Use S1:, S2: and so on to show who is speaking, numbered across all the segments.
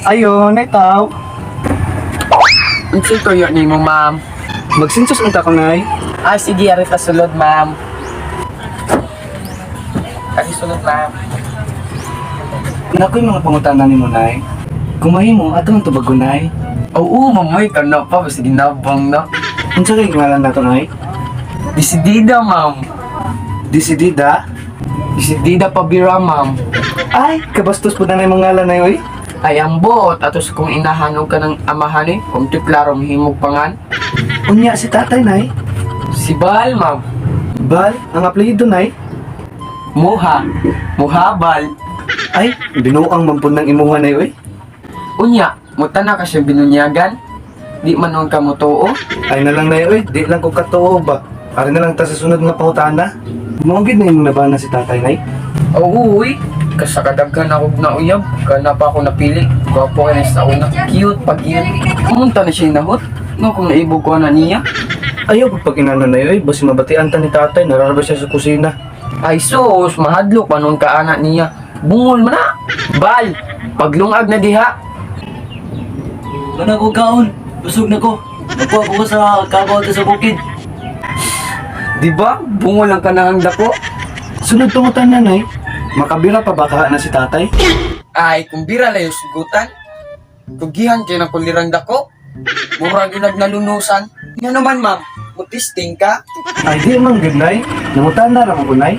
S1: Ayun, ikaw.
S2: Unsa tuyo nimo, ma'am?
S1: Magsinsos ang tako, nay.
S2: Ah, sige, ari ta sulod, ma'am. Ari sulod, ma'am.
S1: Nakoy mga pangutanan ni mo, nay. Kung mahimo, ato ang tubago, nay.
S2: Oo, mamay ka na pa, basta ginabang na.
S1: Unsa kay ngalan nato, nay?
S2: Desidida, ma'am.
S1: Desidida?
S2: Desidida pabira, ma'am.
S1: Ay, kabastos po na na yung mga ngalan, nay, oy.
S2: Ay ang buot, atos kung inahanog ka ng amahan eh, kung tiklarong himog pangan.
S1: Unya si tatay, nay.
S2: Si Bal, ma'am.
S1: Bal, ang apelyido, nay.
S2: Muha. Muhabal.
S1: Ay, binuang mampun ng imuha, nay, oy.
S2: Unya, muta na kasi binunyagan. Di man nun ka mo too.
S1: Ay na lang, nay, oy. Di lang ko katuo ba. Ari na lang ta sa sunod nga pangutana. Mungkin na yung nabana si tatay, nay.
S2: Oo, uy. Kasakadaghan ako na uyab. Kana pa ako napili. Gwapo ka na sa una. Cute, pag-cute. Pumunta na siya nahot. No, kung naibog ko na niya.
S1: Ayaw pag inano na yun, basi mabatian ta ni tatay, nararabas siya sa kusina.
S2: Ay sus, mahadlok pa nun ka anak niya. Bungol mo na. Bal, paglungag na diha.
S3: Mana ko kaon, busog na ko. Nakuha ko sa kabaw sa bukid.
S2: Di ba? Bungol ang kanahang dako.
S1: Sunod pangutan na, nay. Makabira pa ba ka na si tatay?
S2: Ay, kung bira lang yung sugutan. Tugihan kayo ng kulirang dako. Murag yun nagnalunusan. Yan naman, ma'am. Mutisting ka.
S1: Ay, di man good, nay. Nangutan na ramang ko, nay.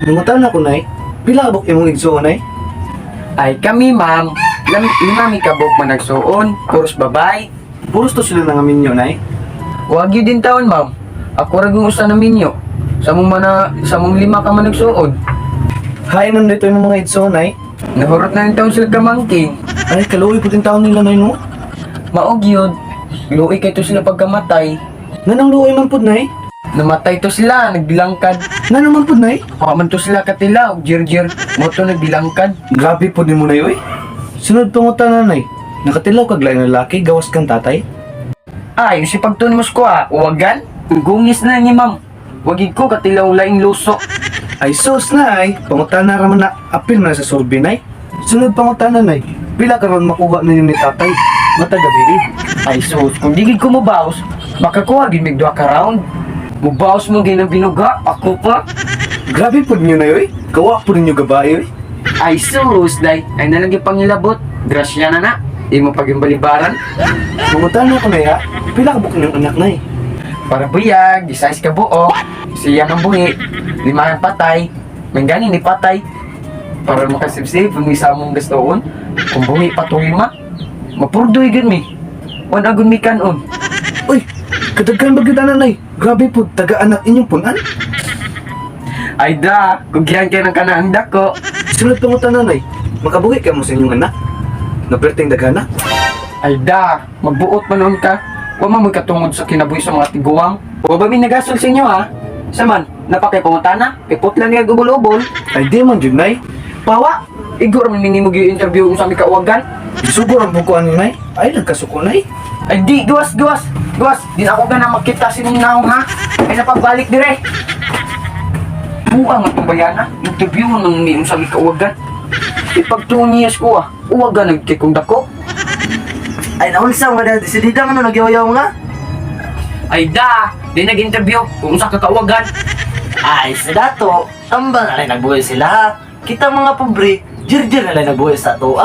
S1: Nangutan na ko, nay. Pila abok imong igsuon, nay?
S2: Ay, kami, ma'am. Limami kabok man nagsuon. Puros babay.
S1: Puros to sila nga minyo, nay.
S2: Huwag yun din taon, ma'am. Ako ragong usa na minyo. Sa mong lima ka man nagsuod.
S1: Hain nam dito yung mga igsuon, nay.
S2: Nahurot na yung taon sila kamangking.
S1: Ay, kaluoy po din taon nila, nay, no?
S2: Maog yun. Luoy kay to sila pagkamatay.
S1: Nanang luoy man po, nay.
S2: Namatay to sila, nagbilangkad.
S1: Nanang man po, nay.
S2: Paman to sila katilaw, jir-jir. Moto nagbilangkad.
S1: Grabe po din mo, nay, oy. Sunod pangutan na, nay. Nakatilaw kag lain na lalaki, gawas kang tatay.
S2: Ay, yung si pagtunimos ko uwagan. Gungis na ni ma'am. Wagig ko katilaw laing luso.
S1: Ay, sus, nay. Pangutan na raman na apil man sa survey, nay. Sunod pangutan na, nay. Pila karon makuha na yun ni tatay. Matagabi.
S2: Ay sus, kung digig ko mabaos, makakuha gin mig duha ka round. Mubaos mo gin ang binuga, ako pa.
S1: Grabe po ninyo na yoy. Kawa po ninyo gabay yoy.
S2: Ay sus, day, ay nalagi pangilabot. Grasya na. Di mo pagimbalibaran.
S1: Mangutan na ko na ya. Pila ka buk ng anak na eh.
S2: Para buyag, di size ka buo. Siya ang buhi. 5 ang patay. Mangani ni patay. Para makasibsib, kung isa mong gastoon. Kung buhi pa 5. Mapurdoy gud mi. Wan agun mi kanon.
S1: Uy, kadaghan ba kita nanay? Grabe po, taga-anak inyong punan.
S2: Ay da, kugyan kayo ng kanang dako.
S1: Sunod pangutan nanay. Makabuhi ka mo sa inyong anak. Naperting dagana.
S2: Ay da, magbuot man nun ka. Wa man magkatungod sa kinabuhi sa mga tiguang. Wa ba mi nagasol sa inyo ha? Saman, napakay pangutana, kipot lang niya gubol-ubol.
S1: Ay di man yun nay.
S2: Pawa, igor man minimog yung interview kung sa mi kauwagan.
S1: Isugor ang bukuan ni nay. Ay, nagkasuko nay.
S2: Ay di, gawas. Di na ako na makita sininaw ha. Ay napagbalik dire. Buang at bayana, interview nang niyong sa mi kauwagan. Ipagtungiyas ko uwagan nagkikong dako.
S3: Ay naunsa nga dahil desidida nga nagyaw-yaw nga.
S2: Ay da, di nag-interview kung sa kakauwagan.
S3: Ay sa dato, tambal na lang nagbuhay sila. Kita mga pobre, jirjir na lang nagbuhay sa to